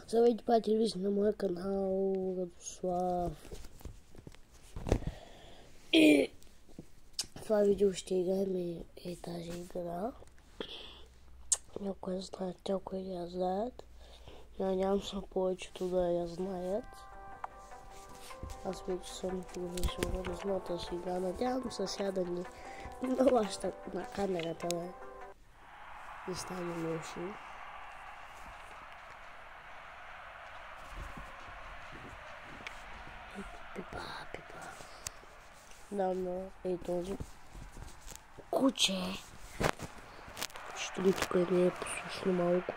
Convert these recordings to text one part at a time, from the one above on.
Здравейте, приятели, вие сте на моя канал Радослав. И в това видео ще играем тази игра. Някои я знаят, някои не я знаят. Надявам се повечето да я знаят. Аз вече съм професионален на тази игра. Надявам се сега да не налаща на камерата, да не стане лошо. Пипа. Дам ей този куче. Кучето ли тук не е послушно малко.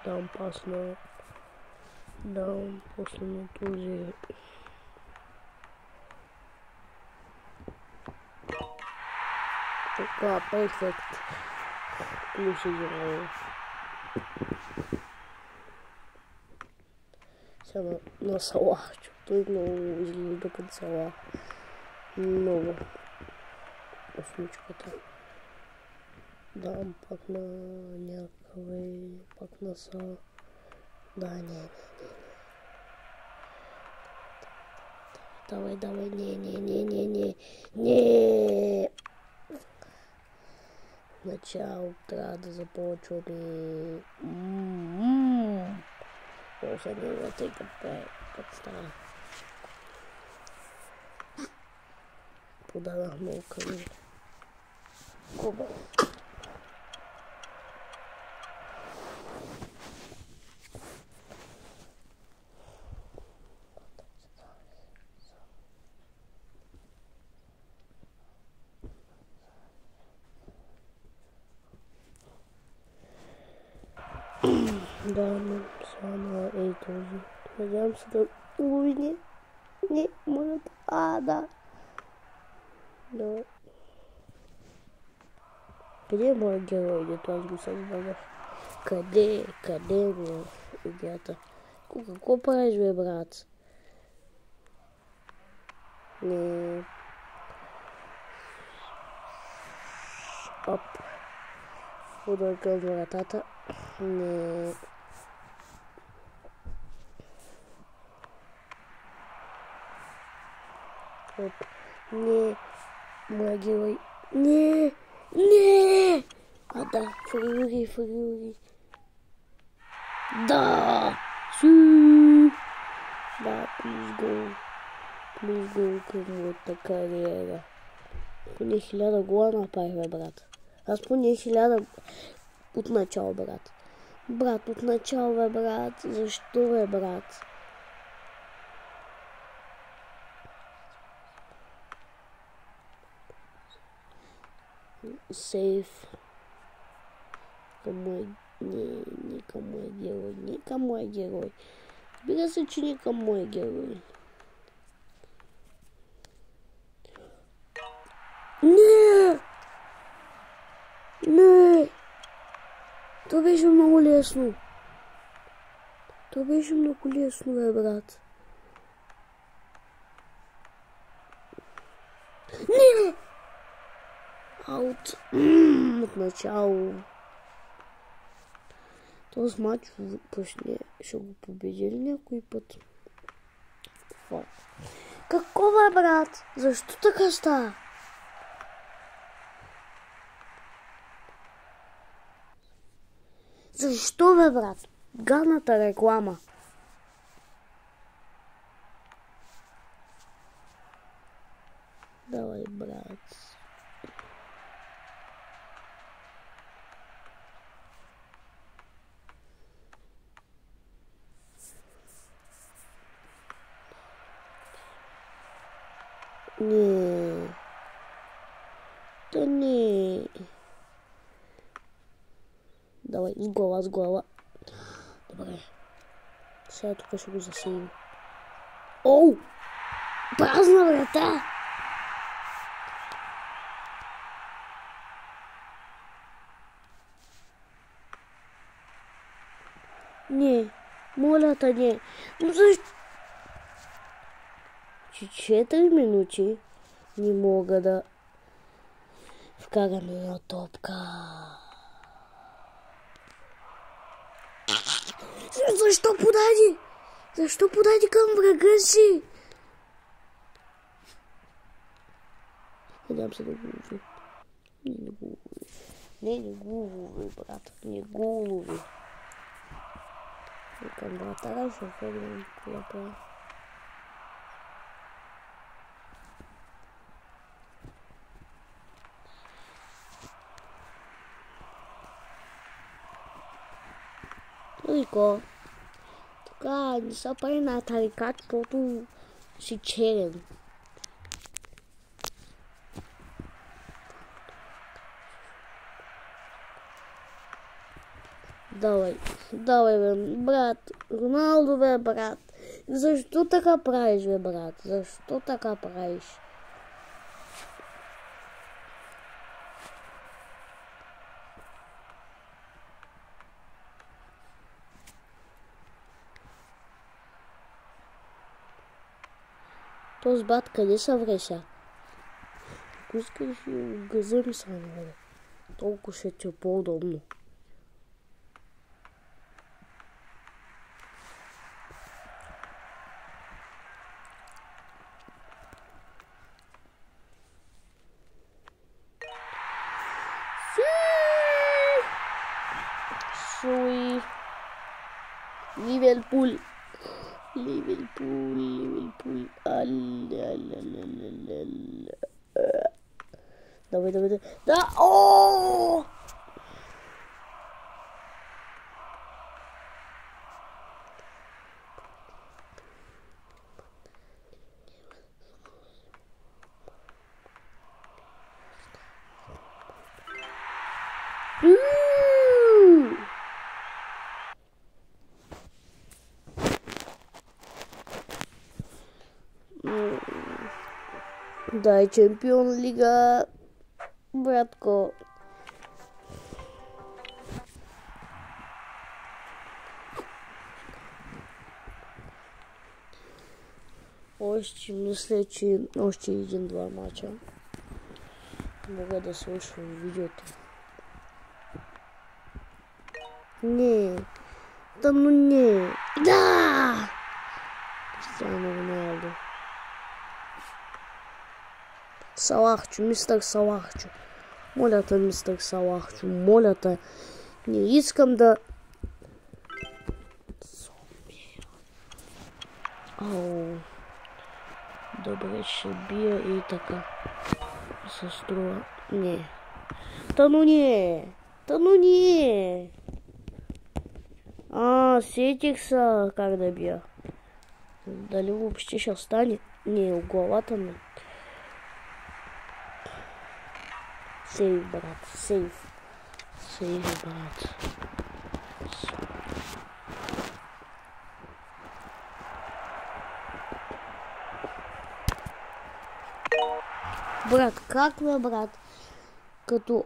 Дам после на този. Така, перфект. Плюс един. Сега на сала, защото е много изглежда като сала. Много. Осмичката. Дам пак на някакъв, пак на сала. Да, не. Давай, не. Начало трябва да започваме. После не тъй като става. Подадах много къде. Куба. Да, само ей този. Надявам се да улови. Не, моля да. Да. Къде е моят герой, дето аз го създавах? Къде ми е идеята? Какво правиш, бе, брат? Не. Оп. Удар към вратата. Не. Оп. Не. Моя герой. Не. А да, фури. Да. Да, плюс гол към моята кариера. Поне 1000 гола направих, бе, брат. Аз поне 1000 от начало, брат. Брат, от начало, бе, брат. Защо, бе, брат? Сейф. Не към моя герой. Разбира се, че не към моя герой. Не! То беше много лесно. Бе, брат. Не! Аут. От начало. Този матч ще го победили някой път. Какво, бе, брат? Защо така става? Защо, бе, брат? Гадната реклама. Давай, брат. Не. Давай, с глава. Добре. Сега тук ще го засеем. Оу! Празна врата! Не. Моля те, не. Но защо? 4 минути не мога да вкарам една топка. Защо подаде? Защо подаде към врага си? Надявам се да го лови. Не го лови. Не го лови, брат. Не го лови. Към вратара ще оформим колата. Рико. Така, не са пари на тарикат, защото си черен. Давай, бе, брат. Роналдо, бе, брат. Защо така правиш, бе, брат? Защо така правиш? Този брат къде са вреша? Ако искаш да газим са, бе. Толкова ще ти е по-удобно. Суи. Ливерпул. Давай. Да! О! Дай Чемпион Лига, братко. Още мисля, че още 1-2 мача мога да слушам видеото. Не. Там, но не. Да! Cristiano Ronaldo. Салахчо, мистер Салахчо. Моля те, мистер Салахчо, моля те. Не искам да... Ау. Добре, ще бия и така. Се струва. Не. Та ну не. Сетих се как да бия. Дали въобще ще стане? Не, в главата ми. Сейв, брат, сейв. Сейв, брат. Брат, как бе, брат? Като...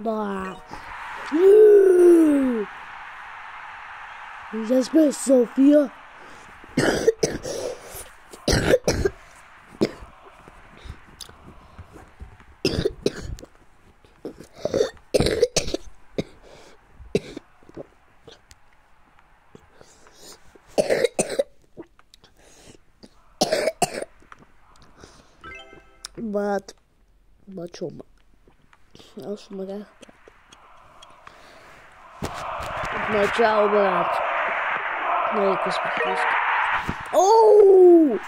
Да. Я сме София. Брат, бачоба. Аз умрях. Начало, брат. Нека спокойно. Оу!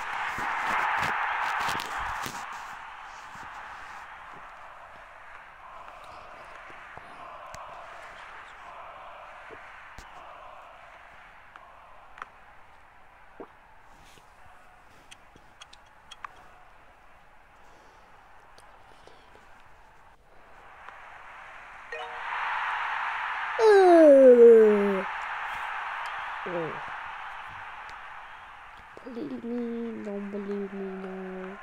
Believe me, don't believe me, no.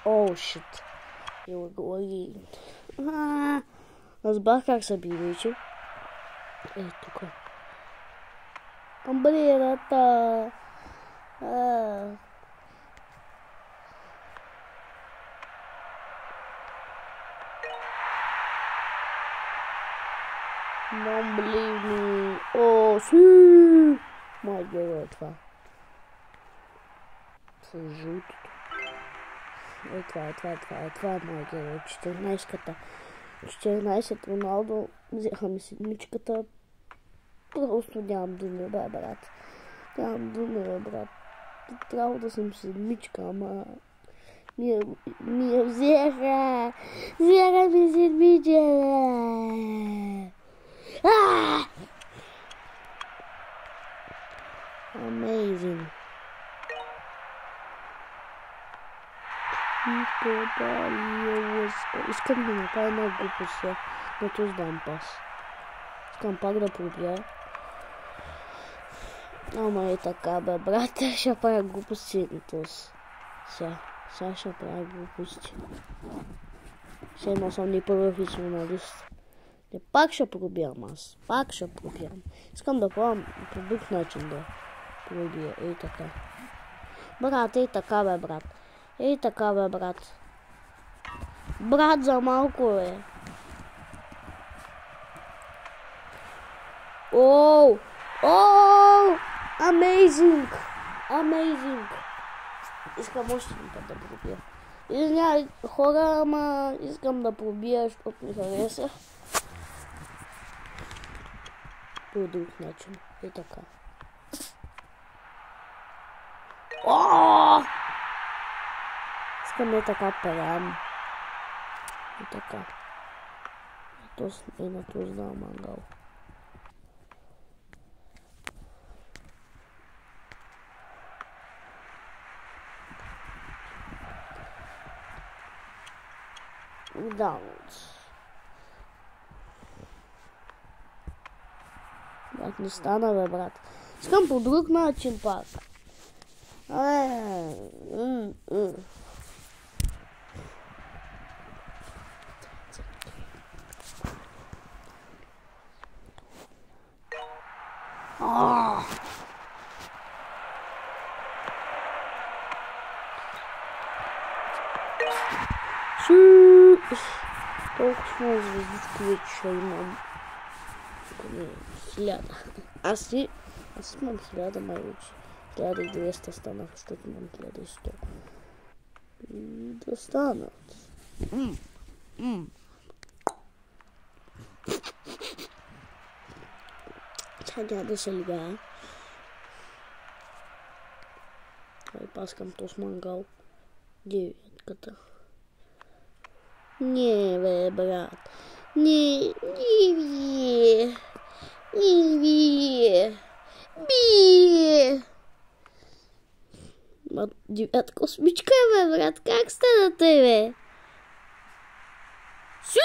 Oh shit. говори. Разбрах как се би вече. Тук. Амбрелата. Don't believe me. О, си! Мой герой това. С жълтото. Това е мой герой. 14-ката. 14 Роналдо. Взеха ми седмичката. Просто нямам думи, брат. Нямам думи, брат. Трябва да съм седмичка, ама... Ми я взеха. Взеха ми седмичка. Amazing. Искам да направя една глупост, но този дам пас. Искам пак да пробия. Ама е така, бе, брат, ще правя глупости на този. Сега ще правя глупости. Все едно съм ни професионалист. Не, пак ще пробивам аз. Пак ще пробивам. Искам да пробвам по друг начин да пробия. Ей така. Брат, ей така, бе, брат. Ей така, бе, брат. Брат, за малко, бе. Оу! Оу! Amazing! Amazing! Искам още един път да пробия. Извинявай, хора, ама искам да пробия, защото ми хареса. По друг начин. И така. Ооо! Искам е така перам. И така. И на този да мангал. Даунс. Брат, не стана, бе, брат. Искам по друг начин пак. Толкова много звездички вече имам. 1000. Аз имам 1000 май вече. 1200 станах, защото имам 1100. И да станат. Чакай да се лигая. Ай, паскам този мангал. 9-ката. Не, бе, брат. Не би. Ма, 9 космичка, бе, брат. Как стана той, бе? Си!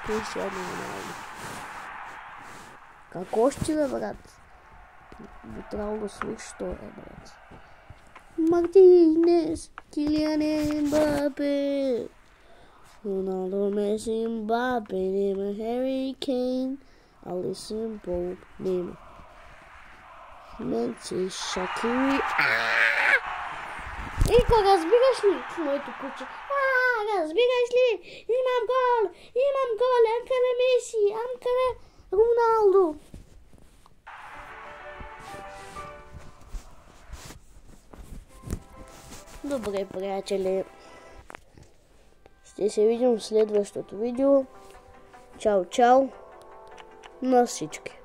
Той сега не знае. Как още, бе, брат? Би трябвало да свърши това, брат. Мартинес, Килиан Мбапе, Роналдо, Меси, Мбапе, Неймар, Хари Кейн, Алисън, Поп, Неймар, Менси, Шакири. Ико, разбираш ли, моето куче? Разбираш ли? Имам гол! Амкаре Меси, амкаре Роналдо. Добре, приятели. Ще се видим в следващото видео. Чао, чао на всички.